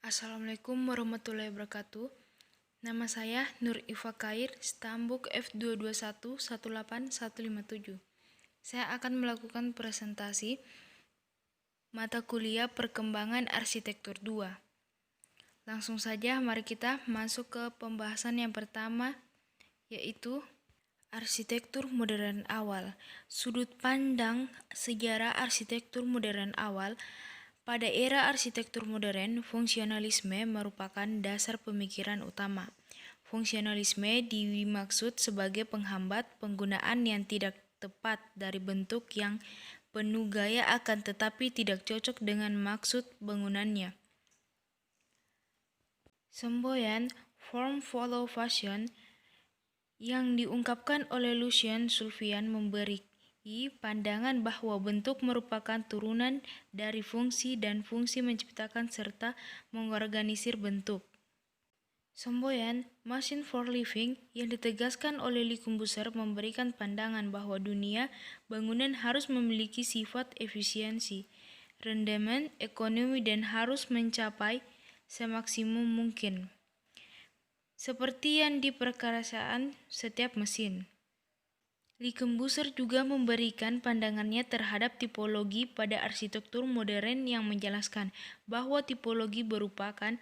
Assalamualaikum warahmatullahi wabarakatuh. Nama saya Nur Iva Kair, Stambuk F221-18157. Saya akan melakukan presentasi mata kuliah Perkembangan Arsitektur 2. Langsung saja mari kita masuk ke pembahasan yang pertama, yaitu arsitektur modern awal. Sudut pandang sejarah arsitektur modern awal. Pada era arsitektur modern, fungsionalisme merupakan dasar pemikiran utama. Fungsionalisme dimaksud sebagai penghambat penggunaan yang tidak tepat dari bentuk yang penuh gaya akan tetapi tidak cocok dengan maksud bangunannya. Semboyan form follow function yang diungkapkan oleh Lucien Sulvian memberi pandangan bahwa bentuk merupakan turunan dari fungsi dan fungsi menciptakan serta mengorganisir bentuk. Semboyan machine for living yang ditegaskan oleh Le Corbusier memberikan pandangan bahwa dunia bangunan harus memiliki sifat efisiensi, rendemen, ekonomi dan harus mencapai semaksimum mungkin, seperti yang diperkarakan setiap mesin. Le Corbusier juga memberikan pandangannya terhadap tipologi pada arsitektur modern yang menjelaskan bahwa tipologi merupakan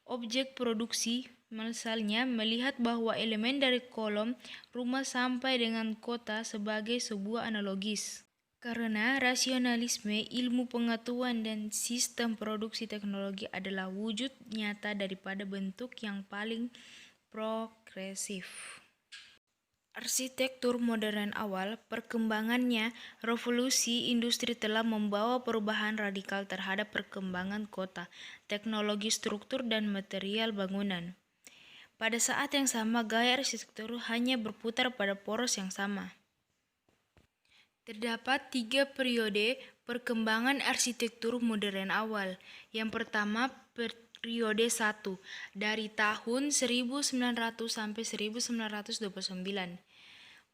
objek produksi, misalnya melihat bahwa elemen dari kolom rumah sampai dengan kota sebagai sebuah analogis. Karena rasionalisme, ilmu pengetahuan dan sistem produksi teknologi adalah wujud nyata daripada bentuk yang paling progresif. Arsitektur modern awal, perkembangannya, revolusi industri telah membawa perubahan radikal terhadap perkembangan kota, teknologi struktur dan material bangunan. Pada saat yang sama, gaya arsitektur hanya berputar pada poros yang sama. Terdapat 3 periode perkembangan arsitektur modern awal. Yang pertama, periode 1 dari tahun 1900 sampai 1929.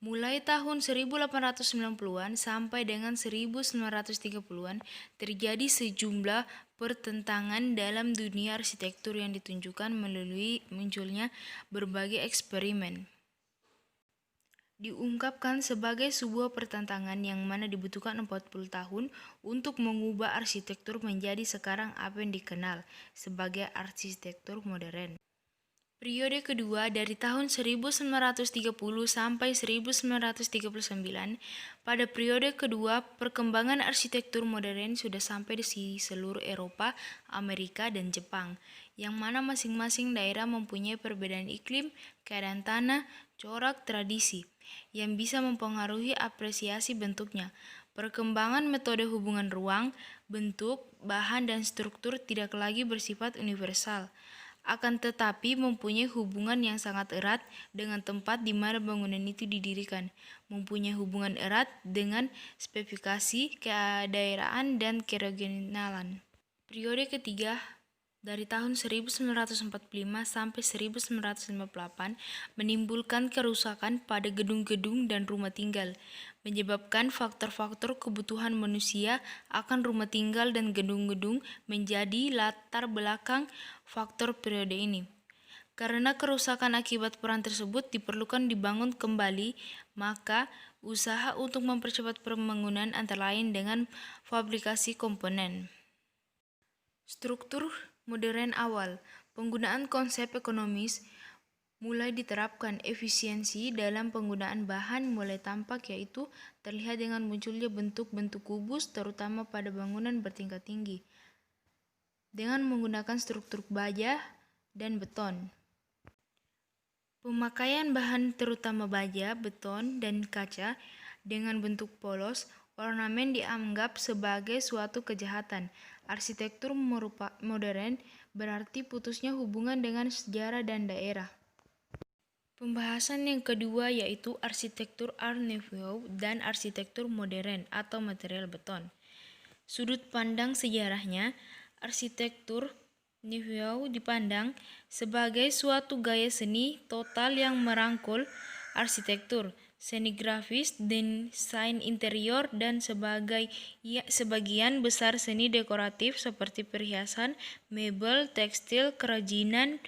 Mulai tahun 1890-an sampai dengan 1930-an terjadi sejumlah pertentangan dalam dunia arsitektur yang ditunjukkan melalui munculnya berbagai eksperimen. Diungkapkan sebagai sebuah pertentangan yang mana dibutuhkan 40 tahun untuk mengubah arsitektur menjadi sekarang apa yang dikenal sebagai arsitektur modern. Periode kedua dari tahun 1930 sampai 1939. Pada periode kedua, perkembangan arsitektur modern sudah sampai di seluruh Eropa, Amerika, dan Jepang, yang mana masing-masing daerah mempunyai perbedaan iklim, keadaan tanah, corak, tradisi, yang bisa mempengaruhi apresiasi bentuknya. Perkembangan metode hubungan ruang, bentuk, bahan, dan struktur tidak lagi bersifat universal, akan tetapi mempunyai hubungan yang sangat erat dengan tempat di mana bangunan itu didirikan, mempunyai hubungan erat dengan spesifikasi, kedaerahan, dan keregionalan. Periode ketiga dari tahun 1945 sampai 1958 menimbulkan kerusakan pada gedung-gedung dan rumah tinggal, menyebabkan faktor-faktor kebutuhan manusia akan rumah tinggal dan gedung-gedung menjadi latar belakang faktor periode ini. Karena kerusakan akibat perang tersebut diperlukan dibangun kembali, maka usaha untuk mempercepat pembangunan antara lain dengan fabrikasi komponen. Struktur modern awal, penggunaan konsep ekonomis mulai diterapkan. Efisiensi dalam penggunaan bahan mulai tampak, yaitu terlihat dengan munculnya bentuk-bentuk kubus terutama pada bangunan bertingkat tinggi dengan menggunakan struktur baja dan beton. Pemakaian bahan terutama baja, beton, dan kaca dengan bentuk polos, ornamen dianggap sebagai suatu kejahatan. Arsitektur modern berarti putusnya hubungan dengan sejarah dan daerah. Pembahasan yang kedua yaitu arsitektur Art Nouveau dan arsitektur modern atau material beton. Sudut pandang sejarahnya, arsitektur Nouveau dipandang sebagai suatu gaya seni total yang merangkul arsitektur, seni grafis, desain interior, dan sebagian besar seni dekoratif seperti perhiasan, mebel, tekstil, kerajinan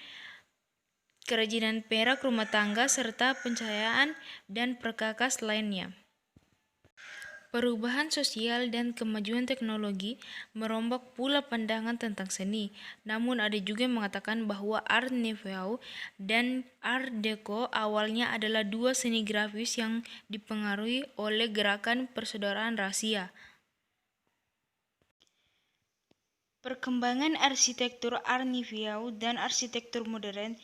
perak rumah tangga, serta pencahayaan dan perkakas lainnya. Perubahan sosial dan kemajuan teknologi merombak pula pandangan tentang seni. Namun ada juga yang mengatakan bahwa Art Nouveau dan Art Deco awalnya adalah dua seni grafis yang dipengaruhi oleh gerakan persaudaraan rahasia. Perkembangan arsitektur Art Nouveau dan arsitektur modern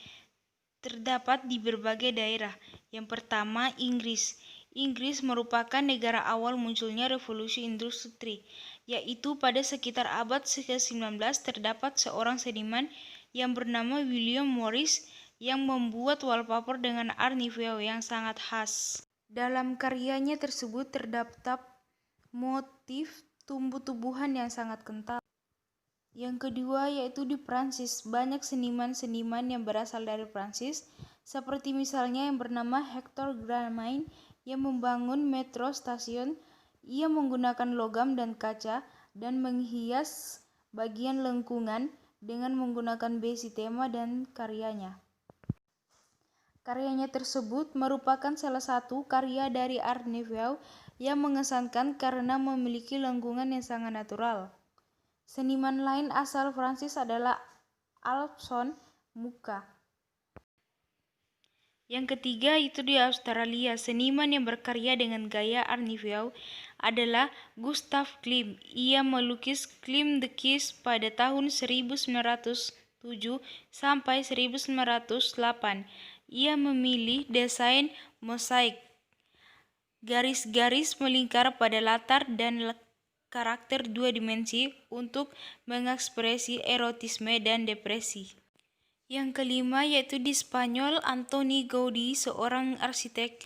terdapat di berbagai daerah. Yang pertama, Inggris. Inggris merupakan negara awal munculnya revolusi industri, yaitu pada sekitar abad ke-19 terdapat seorang seniman yang bernama William Morris yang membuat wallpaper dengan Art Nouveau yang sangat khas. Dalam karyanya tersebut terdapat motif tumbuh-tumbuhan yang sangat kental. Yang kedua yaitu di Prancis, banyak seniman-seniman yang berasal dari Prancis, seperti misalnya yang bernama Hector Gramain yang membangun metro stasiun. Ia menggunakan logam dan kaca dan menghias bagian lengkungan dengan menggunakan besi tema dan karyanya. Karyanya tersebut merupakan salah satu karya dari Art Nouveau yang mengesankan karena memiliki lengkungan yang sangat natural. Seniman lain asal Prancis adalah Alphonse Mucha. Yang ketiga itu di Australia, seniman yang berkarya dengan gaya Art Nouveau adalah Gustav Klimt. Ia melukis Klimt the Kiss pada tahun 1907 sampai 1908. Ia memilih desain mosaik, garis-garis melingkar pada latar dan karakter dua dimensi untuk mengekspresi erotisme dan depresi. Yang kelima yaitu di Spanyol, Antoni Gaudí, seorang arsitek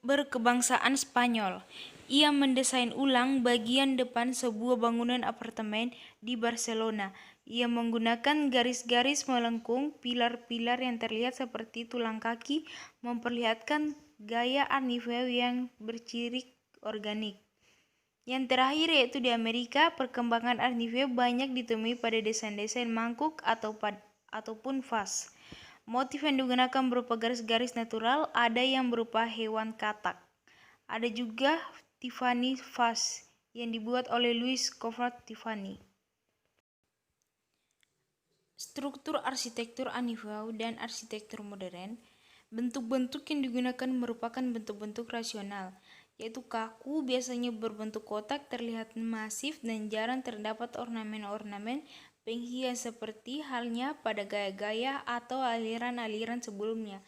berkebangsaan Spanyol. Ia mendesain ulang bagian depan sebuah bangunan apartemen di Barcelona. Ia menggunakan garis-garis melengkung, pilar-pilar yang terlihat seperti tulang kaki, memperlihatkan gaya Art Nouveau yang berciri organik. Yang terakhir yaitu di Amerika, perkembangan Art Nouveau banyak ditemui pada desain-desain mangkuk ataupun vas. Motif yang digunakan berupa garis-garis natural, ada yang berupa hewan katak. Ada juga Tiffany vase yang dibuat oleh Louis Covert Tiffany. Struktur arsitektur Art Nouveau dan arsitektur modern. Bentuk-bentuk yang digunakan merupakan bentuk-bentuk rasional, yaitu kaku, biasanya berbentuk kotak, terlihat masif, dan jarang terdapat ornamen-ornamen penghias seperti halnya pada gaya-gaya atau aliran-aliran sebelumnya.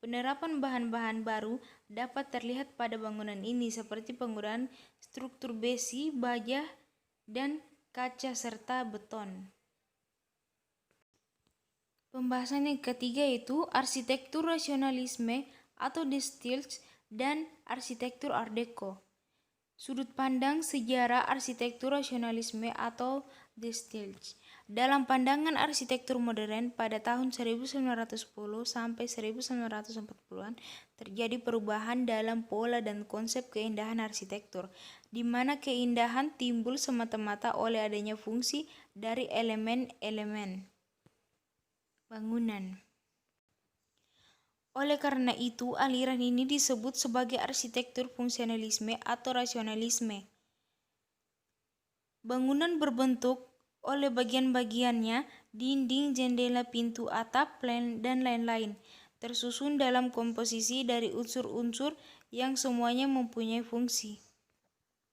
Penerapan bahan-bahan baru dapat terlihat pada bangunan ini seperti penggunaan struktur besi, baja, dan kaca serta beton. Pembahasan yang ketiga yaitu arsitektur rasionalisme atau de stijl dan arsitektur Art Deco. Sudut pandang sejarah arsitektur rasionalisme atau de stijl. Dalam pandangan arsitektur modern pada tahun 1910 sampai 1940-an terjadi perubahan dalam pola dan konsep keindahan arsitektur, di mana keindahan timbul semata-mata oleh adanya fungsi dari elemen-elemen bangunan. Oleh karena itu, aliran ini disebut sebagai arsitektur fungsionalisme atau rasionalisme. Bangunan berbentuk oleh bagian-bagiannya, dinding, jendela, pintu, atap, dan lain-lain, tersusun dalam komposisi dari unsur-unsur yang semuanya mempunyai fungsi.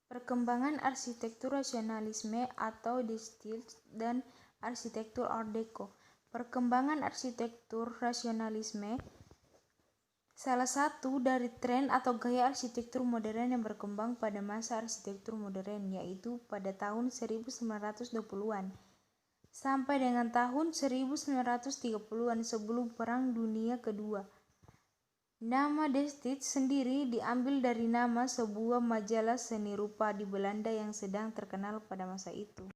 Perkembangan arsitektur rasionalisme atau de stijl dan arsitektur Art Deco. Perkembangan arsitektur rasionalisme salah satu dari tren atau gaya arsitektur modern yang berkembang pada masa arsitektur modern, yaitu pada tahun 1920-an sampai dengan tahun 1930-an sebelum Perang Dunia Kedua. Nama de stijl sendiri diambil dari nama sebuah majalah seni rupa di Belanda yang sedang terkenal pada masa itu.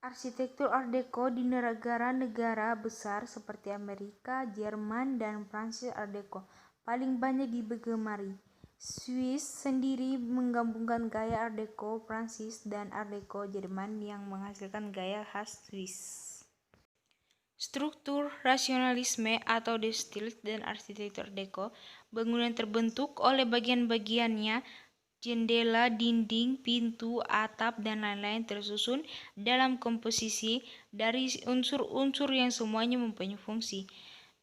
Arsitektur Art Deco di negara-negara besar seperti Amerika, Jerman, dan Prancis. Art Deco. paling banyak digemari. Swiss sendiri menggabungkan gaya Art Deco Prancis dan Art Deco Jerman yang menghasilkan gaya khas Swiss. Struktur rasionalisme atau The Style dan arsitektur Art Deco, bangunan terbentuk oleh bagian-bagiannya, jendela, dinding, pintu, atap, dan lain-lain tersusun dalam komposisi dari unsur-unsur yang semuanya mempunyai fungsi.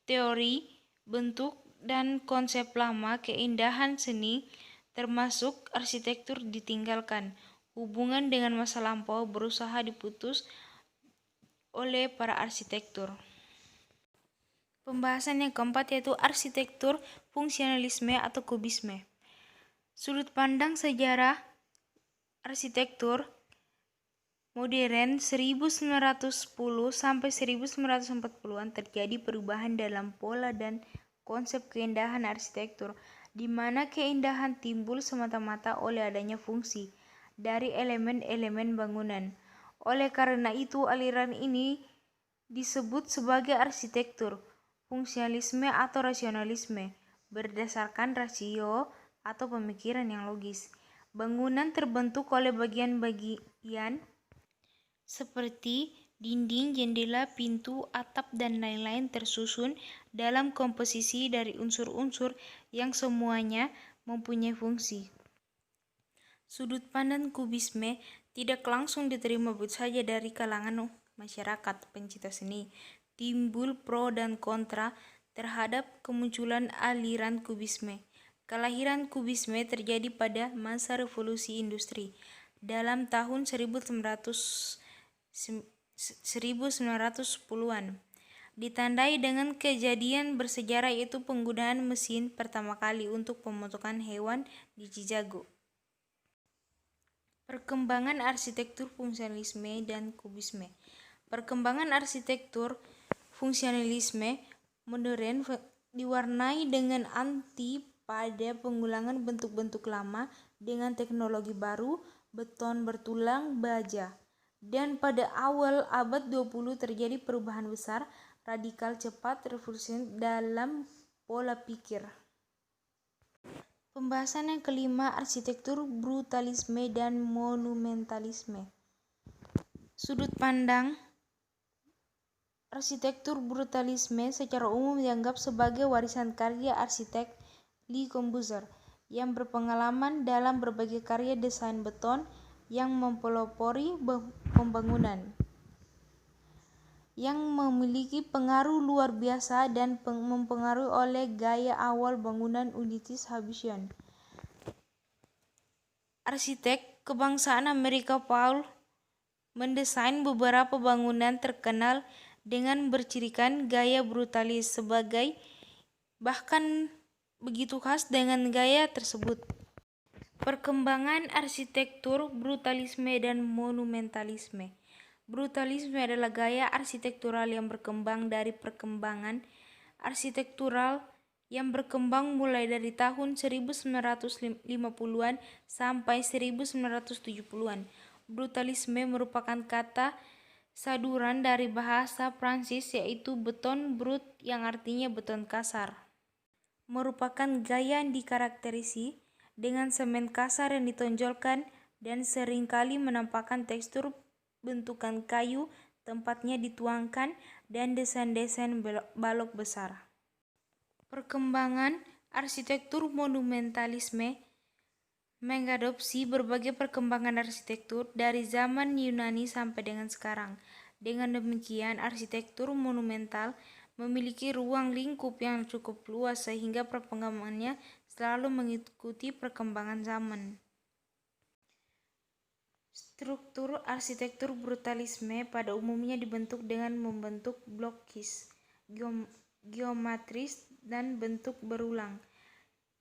Teori, bentuk, dan konsep lama keindahan seni termasuk arsitektur ditinggalkan. Hubungan dengan masa lampau berusaha diputus oleh para arsitektur. Pembahasan yang keempat yaitu arsitektur fungsionalisme atau kubisme. Sudut pandang sejarah arsitektur modern 1910 sampai 1940-an terjadi perubahan dalam pola dan konsep keindahan arsitektur, di mana keindahan timbul semata-mata oleh adanya fungsi dari elemen-elemen bangunan. Oleh karena itu, aliran ini disebut sebagai arsitektur fungsionalisme atau rasionalisme, berdasarkan rasio atau pemikiran yang logis. Bangunan terbentuk oleh bagian-bagian seperti dinding, jendela, pintu, atap, dan lain-lain tersusun dalam komposisi dari unsur-unsur yang semuanya mempunyai fungsi. Sudut pandang kubisme tidak langsung diterima begitu saja dari kalangan masyarakat pencinta seni. Timbul pro dan kontra terhadap kemunculan aliran kubisme. Kelahiran kubisme terjadi pada masa revolusi industri dalam tahun 1910-an. Ditandai dengan kejadian bersejarah yaitu penggunaan mesin pertama kali untuk pemotongan hewan di Chicago. Perkembangan arsitektur fungsionalisme dan kubisme. Perkembangan arsitektur fungsionalisme modern diwarnai dengan anti pada pengulangan bentuk-bentuk lama dengan teknologi baru, beton bertulang baja. Dan pada awal abad 20 terjadi perubahan besar, radikal, cepat, revolusioner dalam pola pikir. Pembahasan yang kelima, arsitektur brutalisme dan monumentalisme. Sudut pandang arsitektur brutalisme secara umum dianggap sebagai warisan karya arsitek Le Corbusier yang berpengalaman dalam berbagai karya desain beton yang mempelopori pembangunan, yang memiliki pengaruh luar biasa dan mempengaruhi oleh gaya awal bangunan Ulysses Habsburg. Arsitek kebangsaan Amerika Paul mendesain beberapa bangunan terkenal dengan bercirikan gaya brutalis sebagai bahkan begitu khas dengan gaya tersebut. Perkembangan arsitektur brutalisme dan monumentalisme. Brutalisme adalah gaya arsitektural yang berkembang dari perkembangan arsitektural yang berkembang mulai dari tahun 1950-an sampai 1970-an. Brutalisme merupakan kata saduran dari bahasa Prancis yaitu beton brut yang artinya beton kasar. Merupakan gaya yang dikarakterisi dengan semen kasar yang ditonjolkan dan seringkali menampakkan tekstur bentukan kayu tempatnya dituangkan dan desain-desain balok besar. Perkembangan arsitektur monumentalisme mengadopsi berbagai perkembangan arsitektur dari zaman Yunani sampai dengan sekarang. Dengan demikian, arsitektur monumental memiliki ruang lingkup yang cukup luas sehingga perkembangannya selalu mengikuti perkembangan zaman. Struktur arsitektur brutalisme pada umumnya dibentuk dengan membentuk blokis geometris dan bentuk berulang,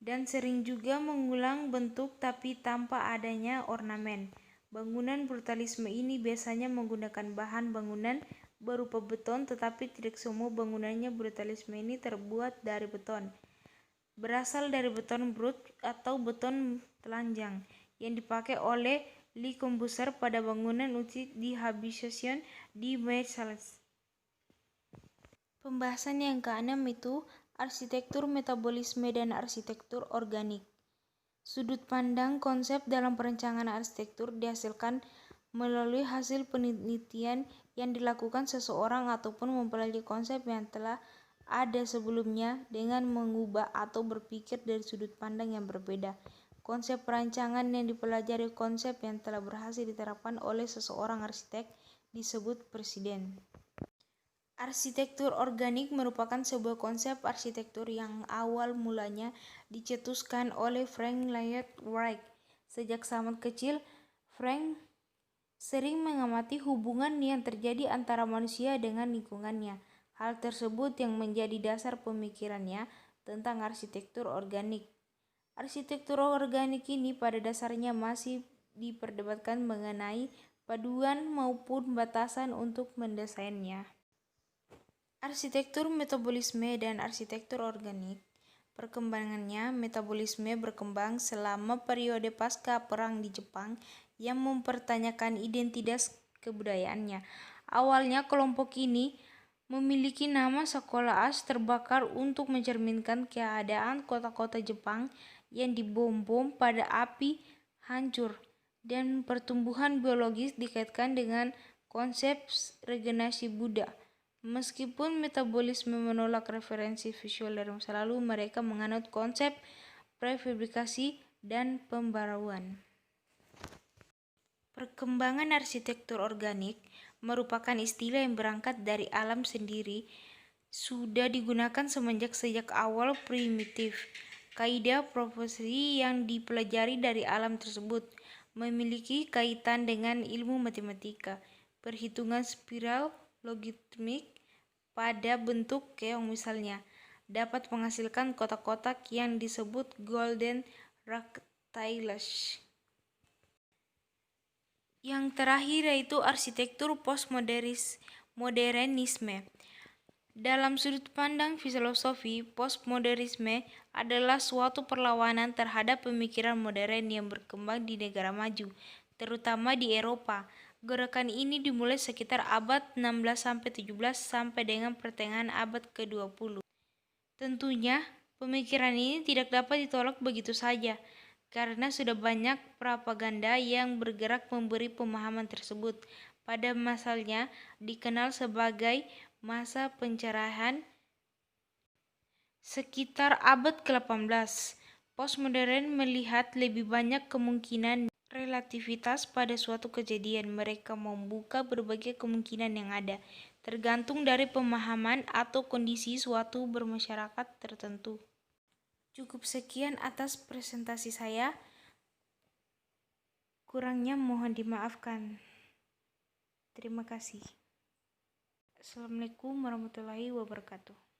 dan sering juga mengulang bentuk tapi tanpa adanya ornamen. Bangunan brutalisme ini biasanya menggunakan bahan bangunan berupa beton, tetapi tidak semua bangunannya brutalisme ini terbuat dari beton. Berasal dari beton brut atau beton telanjang yang dipakai oleh Le Corbusier pada bangunan Ulysses di Habitation di Versailles. Pembahasan yang keenam itu arsitektur metabolisme dan arsitektur organik. Sudut pandang konsep dalam perencanaan arsitektur dihasilkan melalui hasil penelitian yang dilakukan seseorang ataupun mempelajari konsep yang telah ada sebelumnya dengan mengubah atau berpikir dari sudut pandang yang berbeda. Konsep perancangan yang dipelajari konsep yang telah berhasil diterapkan oleh seseorang arsitek disebut presiden. Arsitektur organik merupakan sebuah konsep arsitektur yang awal mulanya dicetuskan oleh Frank Lloyd Wright. Sejak sangat kecil, Frank sering mengamati hubungan yang terjadi antara manusia dengan lingkungannya. Hal tersebut yang menjadi dasar pemikirannya tentang arsitektur organik. Arsitektur organik ini pada dasarnya masih diperdebatkan mengenai paduan maupun batasan untuk mendesainnya. Arsitektur metabolisme dan arsitektur organik. Perkembangannya, metabolisme berkembang selama periode pasca perang di Jepang yang mempertanyakan identitas kebudayaannya. Awalnya kelompok ini memiliki nama sekolah as terbakar untuk mencerminkan keadaan kota-kota Jepang yang dibom pada api hancur, dan pertumbuhan biologis dikaitkan dengan konsep regenerasi Buddha. Meskipun metabolisme menolak referensi visual dari masa lalu, mereka menganut konsep prefabrikasi dan pembaruan. Perkembangan arsitektur organik merupakan istilah yang berangkat dari alam sendiri, sudah digunakan sejak awal primitif. Kaidah proporsi yang dipelajari dari alam tersebut memiliki kaitan dengan ilmu matematika. Perhitungan spiral logaritmik pada bentuk keong misalnya dapat menghasilkan kotak-kotak yang disebut golden rectangles. Yang terakhir yaitu arsitektur postmodernisme. Dalam sudut pandang filosofi, postmodernisme adalah suatu perlawanan terhadap pemikiran modern yang berkembang di negara maju, terutama di Eropa. Gerakan ini dimulai sekitar abad 16-17 sampai dengan pertengahan abad ke-20. Tentunya, pemikiran ini tidak dapat ditolak begitu saja, karena sudah banyak propaganda yang bergerak memberi pemahaman tersebut. Pada masanya dikenal sebagai masa pencerahan sekitar abad ke-18. Postmodern melihat lebih banyak kemungkinan relativitas pada suatu kejadian. Mereka membuka berbagai kemungkinan yang ada, tergantung dari pemahaman atau kondisi suatu bermasyarakat tertentu. Cukup sekian atas presentasi saya. Kurangnya mohon dimaafkan. Terima kasih. Assalamualaikum warahmatullahi wabarakatuh.